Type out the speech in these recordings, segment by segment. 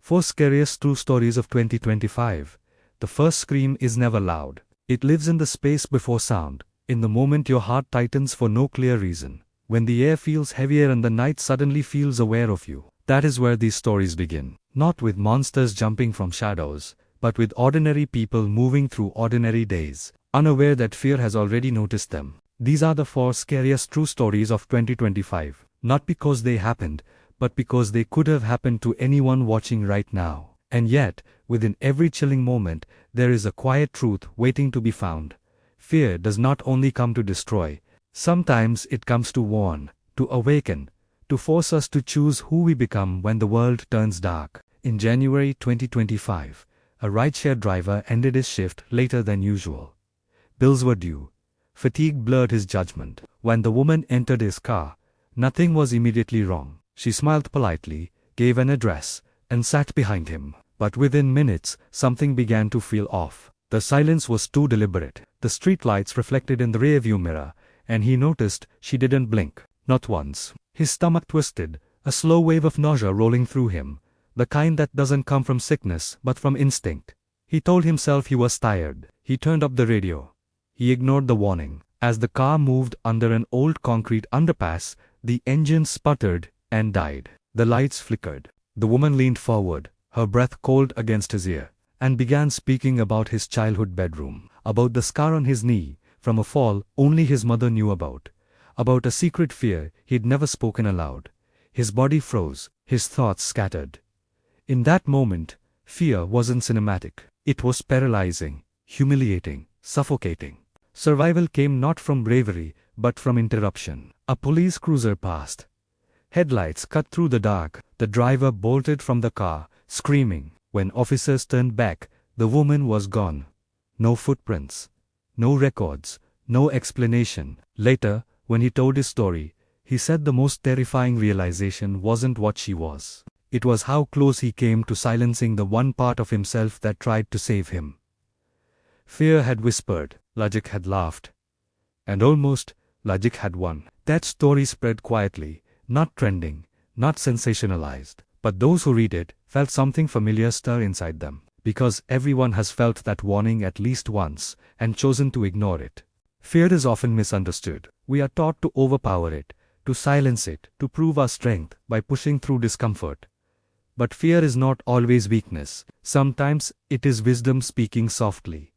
4 Scariest True Stories of 2025. The first scream is never loud. It lives in the space before sound, in the moment your heart tightens for no clear reason, when the air feels heavier and the night suddenly feels aware of you. That is where these stories begin. Not with monsters jumping from shadows, but with ordinary people moving through ordinary days, unaware that fear has already noticed them. These are the 4 scariest true stories of 2025, not because they happened, but because they could have happened to anyone watching right now. And yet, within every chilling moment, there is a quiet truth waiting to be found. Fear does not only come to destroy, sometimes it comes to warn, to awaken, to force us to choose who we become when the world turns dark. In January 2025, a rideshare driver ended his shift later than usual. Bills were due. Fatigue blurred his judgment. When the woman entered his car, nothing was immediately wrong. She smiled politely, gave an address, and sat behind him. But within minutes, something began to feel off. The silence was too deliberate. The streetlights reflected in the rearview mirror, and he noticed she didn't blink. Not once. His stomach twisted, a slow wave of nausea rolling through him, the kind that doesn't come from sickness but from instinct. He told himself he was tired. He turned up the radio. He ignored the warning. As the car moved under an old concrete underpass, the engine sputtered and died. The lights flickered. The woman leaned forward, her breath cold against his ear, and began speaking about his childhood bedroom, about the scar on his knee from a fall only his mother knew about a secret fear he'd never spoken aloud. His body froze, his thoughts scattered. In that moment, fear wasn't cinematic. It was paralyzing, humiliating, suffocating. Survival came not from bravery, but from interruption. A police cruiser passed. Headlights cut through the dark. The driver bolted from the car, screaming. When officers turned back, the woman was gone. No footprints. No records. No explanation. Later, when he told his story, he said the most terrifying realization wasn't what she was. It was how close he came to silencing the one part of himself that tried to save him. Fear had whispered, logic had laughed. And almost, logic had won. That story spread quietly, not trending, not sensationalized. But those who read it felt something familiar stir inside them. Because everyone has felt that warning at least once, and chosen to ignore it. Fear is often misunderstood. We are taught to overpower it, to silence it, to prove our strength by pushing through discomfort. But fear is not always weakness. Sometimes it is wisdom speaking softly.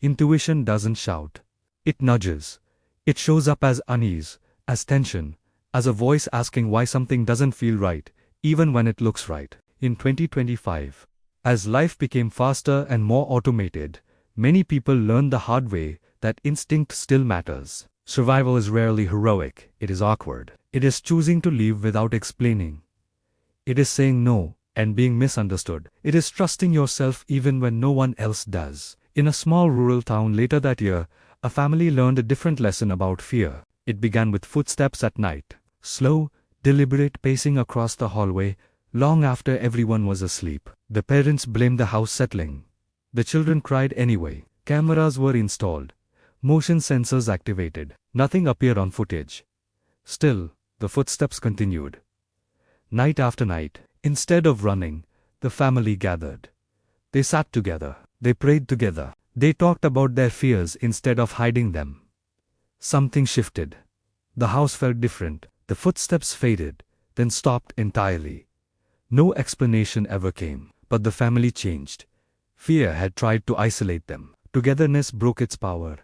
Intuition doesn't shout. It nudges. It shows up as unease, as tension, as a voice asking why something doesn't feel right, even when it looks right. In 2025, as life became faster and more automated, many people learned the hard way that instinct still matters. Survival is rarely heroic, it is awkward. It is choosing to live without explaining. It is saying no and being misunderstood. It is trusting yourself even when no one else does. In a small rural town later that year, a family learned a different lesson about fear. It began with footsteps at night. Slow, deliberate pacing across the hallway, long after everyone was asleep. The parents blamed the house settling. The children cried anyway. Cameras were installed. Motion sensors activated. Nothing appeared on footage. Still, the footsteps continued. Night after night, instead of running, the family gathered. They sat together. They prayed together. They talked about their fears instead of hiding them. Something shifted. The house felt different. The footsteps faded, then stopped entirely. No explanation ever came. But the family changed. Fear had tried to isolate them. Togetherness broke its power.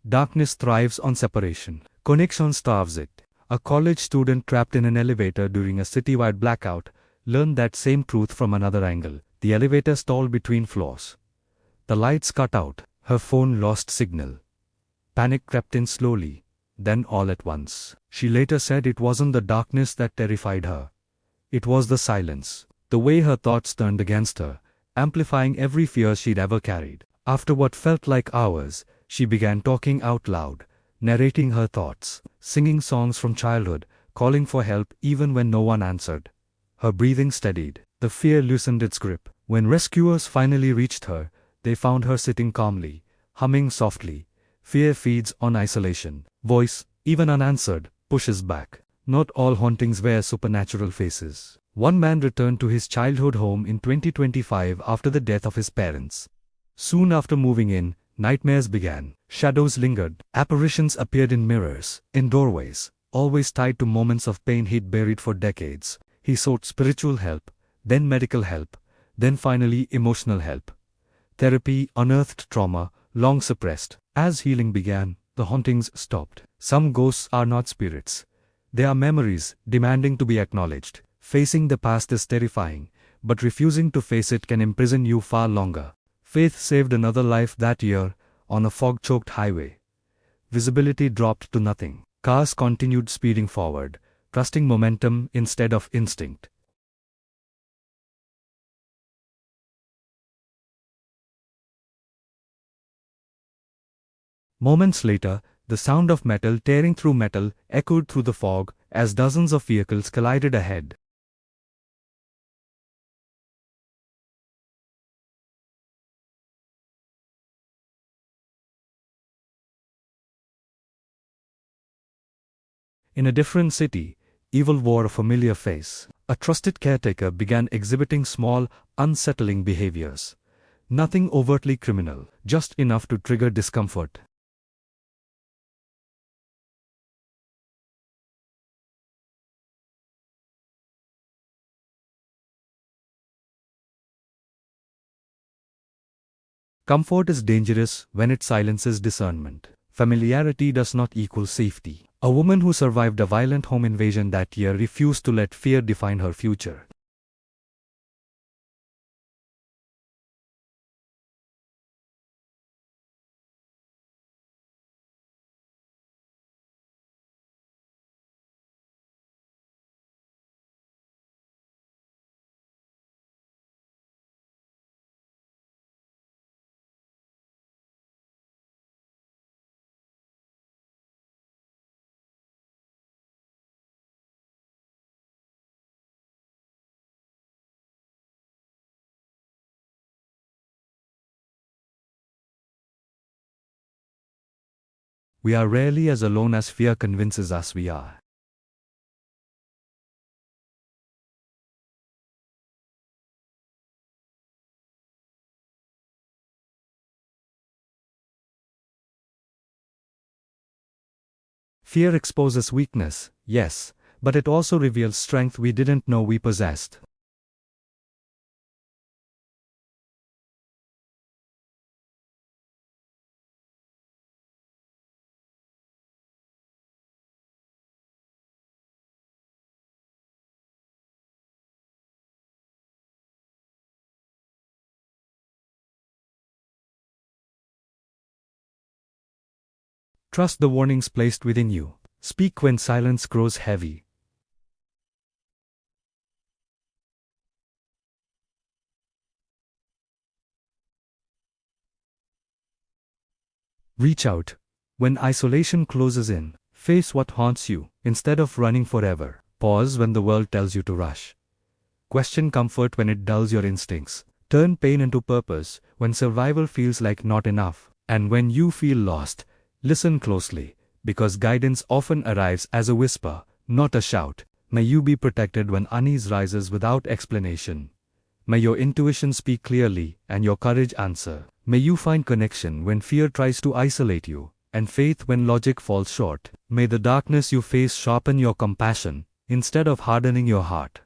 Darkness thrives on separation. Connection starves it. A college student trapped in an elevator during a citywide blackout learned that same truth from another angle. The elevator stalled between floors. The lights cut out. Her phone lost signal. Panic crept in slowly, then all at once. She later said it wasn't the darkness that terrified her. It was the silence. The way her thoughts turned against her, amplifying every fear she'd ever carried. After what felt like hours, she began talking out loud, narrating her thoughts, singing songs from childhood, calling for help even when no one answered. Her breathing steadied. The fear loosened its grip. When rescuers finally reached her, they found her sitting calmly, humming softly. Fear feeds on isolation. Voice, even unanswered, pushes back. Not all hauntings wear supernatural faces. One man returned to his childhood home in 2025 after the death of his parents. Soon after moving in, nightmares began. Shadows lingered. Apparitions appeared in mirrors, in doorways, always tied to moments of pain he'd buried for decades. He sought spiritual help, then medical help, then finally emotional help. Therapy unearthed trauma, long suppressed. As healing began, the hauntings stopped. Some ghosts are not spirits. They are memories, demanding to be acknowledged. Facing the past is terrifying, but refusing to face it can imprison you far longer. Faith saved another life that year, on a fog-choked highway. Visibility dropped to nothing. Cars continued speeding forward, trusting momentum instead of instinct. Moments later, the sound of metal tearing through metal echoed through the fog as dozens of vehicles collided ahead. In a different city, evil wore a familiar face. A trusted caretaker began exhibiting small, unsettling behaviors. Nothing overtly criminal, just enough to trigger discomfort. Comfort is dangerous when it silences discernment. Familiarity does not equal safety. A woman who survived a violent home invasion that year refused to let fear define her future. We are rarely as alone as fear convinces us we are. Fear exposes weakness, yes, but it also reveals strength we didn't know we possessed. Trust the warnings placed within you. Speak when silence grows heavy. Reach out. When isolation closes in, face what haunts you, instead of running forever. Pause when the world tells you to rush. Question comfort when it dulls your instincts. Turn pain into purpose when survival feels like not enough. And when you feel lost, listen closely, because guidance often arrives as a whisper, not a shout. May you be protected when unease rises without explanation. May your intuition speak clearly and your courage answer. May you find connection when fear tries to isolate you, and faith when logic falls short. May the darkness you face sharpen your compassion, instead of hardening your heart.